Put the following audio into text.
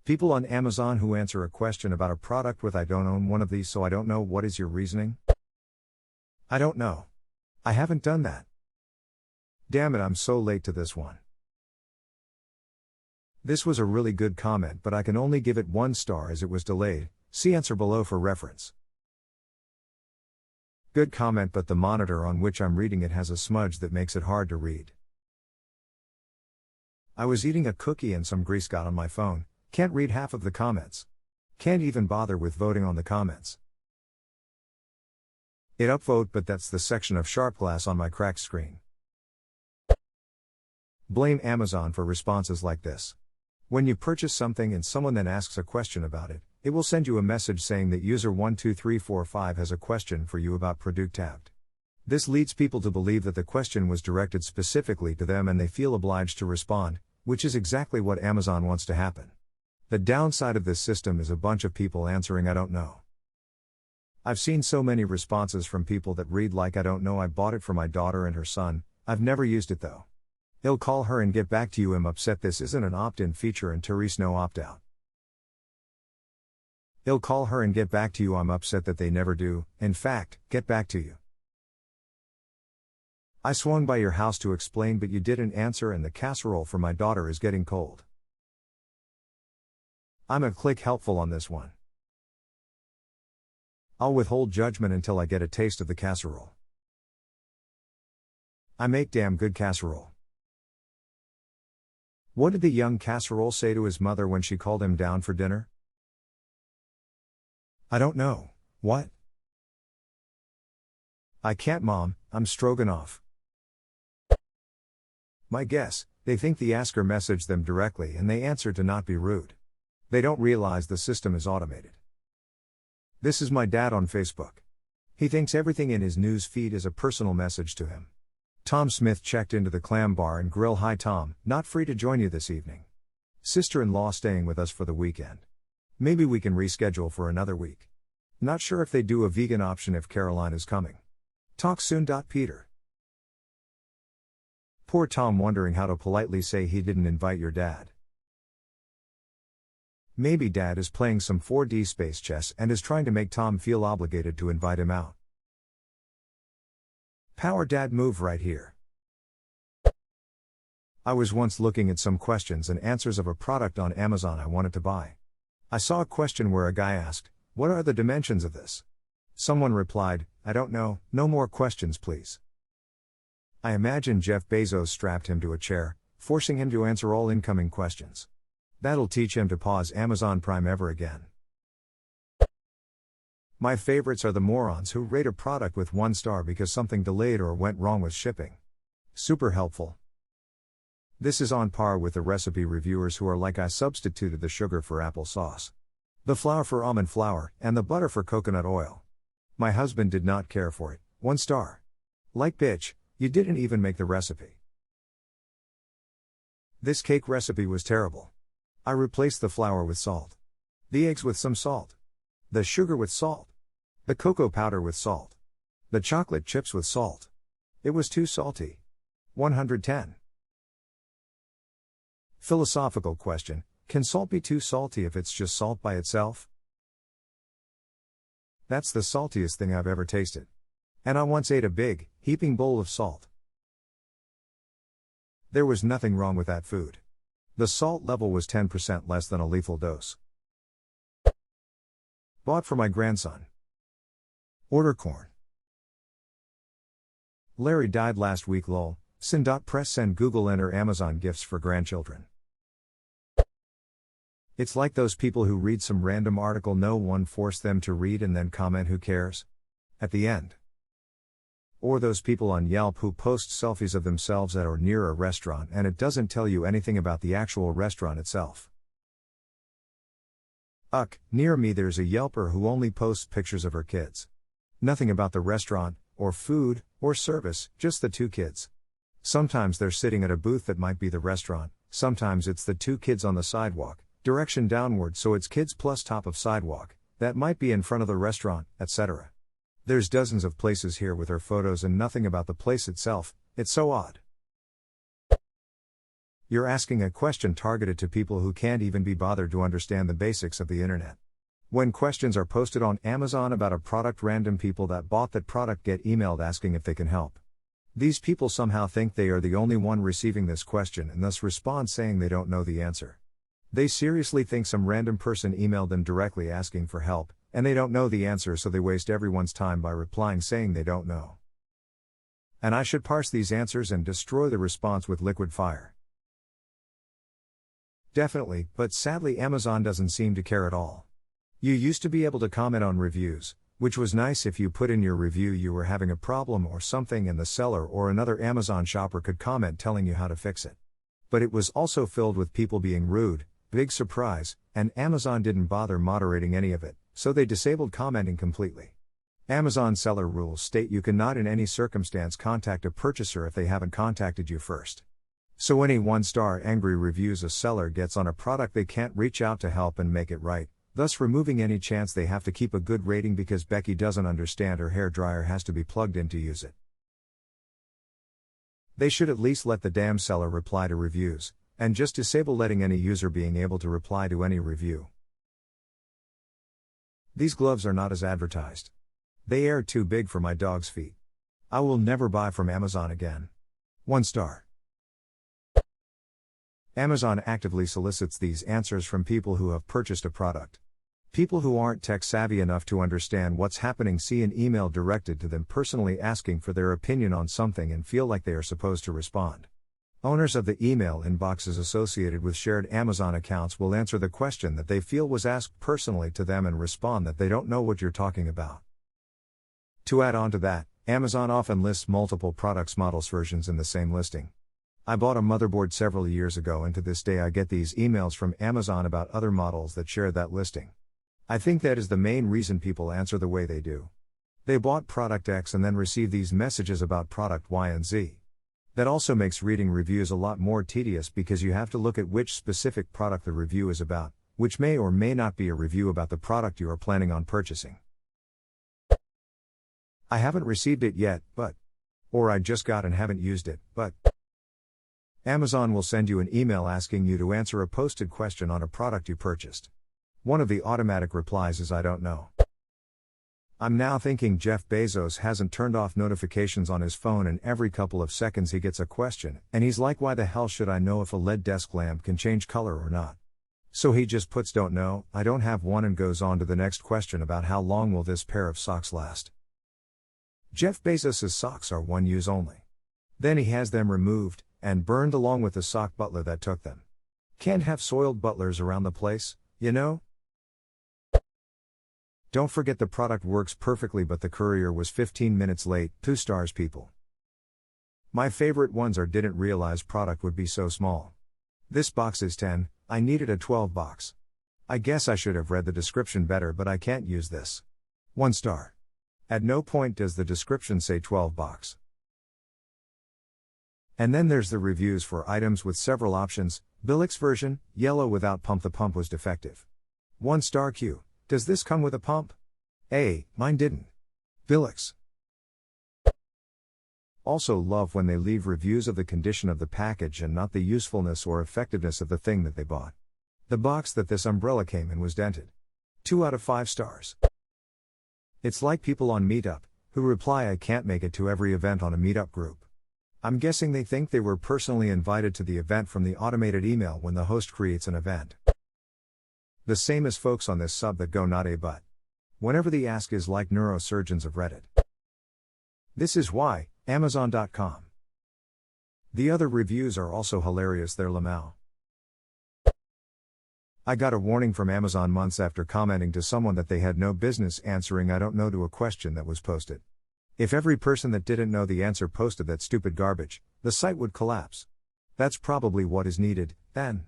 People on Amazon who answer a question about a product with "I don't own one of these, so I don't know." What is your reasoning? I don't know. I haven't done that. Damn it, I'm so late to this one. This was a really good comment, but I can only give it 1 star as it was delayed. See answer below for reference. Good comment, but the monitor on which I'm reading it has a smudge that makes it hard to read. I was eating a cookie and some grease got on my phone. Can't read half of the comments. Can't even bother with voting on the comments. It upvote, but that's the section of sharp glass on my cracked screen. Blame Amazon for responses like this. When you purchase something and someone then asks a question about it, it will send you a message saying that user 12345 has a question for you about product tabbed. This leads people to believe that the question was directed specifically to them and they feel obliged to respond, which is exactly what Amazon wants to happen. The downside of this system is a bunch of people answering "I don't know." I've seen so many responses from people that read like "I don't know, I bought it for my daughter and her son, I've never used it though. He'll call her and get back to you. I'm upset this isn't an opt-in feature and Therese no opt-out. He'll call her and get back to you. I'm upset that they never do, in fact, get back to you. I swung by your house to explain but you didn't answer and the casserole for my daughter is getting cold. I'm a click helpful on this one. I'll withhold judgment until I get a taste of the casserole. I make damn good casserole. What did the young casserole say to his mother when she called him down for dinner? I don't know. What? I can't, Mom, I'm stroganoff. My guess, they think the asker messaged them directly and they answer to not be rude. They don't realize the system is automated. This is my dad on Facebook. He thinks everything in his news feed is a personal message to him. Tom Smith checked into the Clam Bar and Grill. Hi Tom, not free to join you this evening. Sister-in-law staying with us for the weekend. Maybe we can reschedule for another week. Not sure if they do a vegan option if Caroline is coming. Talk soon. Peter. Poor Tom wondering how to politely say he didn't invite your dad. Maybe dad is playing some 4D space chess and is trying to make Tom feel obligated to invite him out. Power dad move right here. I was once looking at some questions and answers of a product on Amazon I wanted to buy. I saw a question where a guy asked, "What are the dimensions of this?" Someone replied, "I don't know, no more questions please." I imagine Jeff Bezos strapped him to a chair, forcing him to answer all incoming questions. That'll teach him to pause Amazon Prime ever again. My favorites are the morons who rate a product with 1 star because something delayed or went wrong with shipping. Super helpful. This is on par with the recipe reviewers who are like, "I substituted the sugar for applesauce, the flour for almond flour, and the butter for coconut oil. My husband did not care for it, 1 star. Like bitch, you didn't even make the recipe. This cake recipe was terrible. I replaced the flour with salt, the eggs with some salt, the sugar with salt, the cocoa powder with salt, the chocolate chips with salt. It was too salty. 110. Philosophical question, can salt be too salty if it's just salt by itself? That's the saltiest thing I've ever tasted. And I once ate a big, heaping bowl of salt. There was nothing wrong with that food. The salt level was 10% less than a lethal dose. Bought for my grandson. Order corn. Larry died last week. Lol. Sin.press send Google enter Amazon gifts for grandchildren. It's like those people who read some random article no one forced them to read and then comment who cares at the end. Or those people on Yelp who post selfies of themselves at or near a restaurant and it doesn't tell you anything about the actual restaurant itself. Near me there's a Yelper who only posts pictures of her kids. Nothing about the restaurant, or food, or service, just the 2 kids. Sometimes they're sitting at a booth that might be the restaurant, sometimes it's the 2 kids on the sidewalk, direction downward so it's kids plus top of sidewalk, that might be in front of the restaurant, etc. There's dozens of places here with her photos and nothing about the place itself, it's so odd. You're asking a question targeted to people who can't even be bothered to understand the basics of the internet. When questions are posted on Amazon about a product, random people that bought that product get emailed asking if they can help. These people somehow think they are the only one receiving this question and thus respond saying they don't know the answer. They seriously think some random person emailed them directly asking for help, and they don't know the answer, so they waste everyone's time by replying saying they don't know. And I should parse these answers and destroy the response with liquid fire. Definitely, but sadly Amazon doesn't seem to care at all. You used to be able to comment on reviews, which was nice if you put in your review you were having a problem or something and the seller or another Amazon shopper could comment telling you how to fix it. But it was also filled with people being rude, big surprise, and Amazon didn't bother moderating any of it, so they disabled commenting completely. Amazon seller rules state you cannot in any circumstance contact a purchaser if they haven't contacted you first. So any one-star angry reviews a seller gets on a product they can't reach out to help and make it right, thus removing any chance they have to keep a good rating because Becky doesn't understand her hairdryer has to be plugged in to use it. They should at least let the damn seller reply to reviews, and just disable letting any user being able to reply to any review. These gloves are not as advertised. They are too big for my dog's feet. I will never buy from Amazon again. 1 star. Amazon actively solicits these answers from people who have purchased a product. People who aren't tech savvy enough to understand what's happening see an email directed to them personally asking for their opinion on something and feel like they are supposed to respond. Owners of the email inboxes associated with shared Amazon accounts will answer the question that they feel was asked personally to them and respond that they don't know what you're talking about. To add on to that, Amazon often lists multiple products models versions in the same listing. I bought a motherboard several years ago and to this day I get these emails from Amazon about other models that share that listing. I think that is the main reason people answer the way they do. They bought product X and then receive these messages about product Y and Z. That also makes reading reviews a lot more tedious because you have to look at which specific product the review is about, which may or may not be a review about the product you are planning on purchasing. I haven't received it yet, but. Or I just got and haven't used it, but. Amazon will send you an email asking you to answer a posted question on a product you purchased. One of the automatic replies is I don't know. I'm now thinking Jeff Bezos hasn't turned off notifications on his phone and every couple of seconds he gets a question, and he's like, why the hell should I know if a LED desk lamp can change color or not? So he just puts don't know, I don't have one and goes on to the next question about how long will this pair of socks last. Jeff Bezos' socks are one use only. Then he has them removed and burned along with the sock butler that took them. Can't have soiled butlers around the place, you know? Don't forget the product works perfectly but the courier was 15 minutes late, 2 stars people. My favorite ones are didn't realize product would be so small. This box is 10, I needed a 12 box. I guess I should have read the description better but I can't use this. 1 star. At no point does the description say 12 box. And then there's the reviews for items with several options, Billix version, yellow without pump, the pump was defective. 1 star Q. Does this come with a pump? A, mine didn't. Billix. Also love when they leave reviews of the condition of the package and not the usefulness or effectiveness of the thing that they bought. The box that this umbrella came in was dented. 2 out of 5 stars. It's like people on Meetup, who reply I can't make it to every event on a Meetup group. I'm guessing they think they were personally invited to the event from the automated email when the host creates an event. The same as folks on this sub that go not a but. Whenever the ask is like neurosurgeons of Reddit. This is why, Amazon.com. The other reviews are also hilarious, they're lamau. I got a warning from Amazon months after commenting to someone that they had no business answering I don't know to a question that was posted. If every person that didn't know the answer posted that stupid garbage, the site would collapse. That's probably what is needed, then.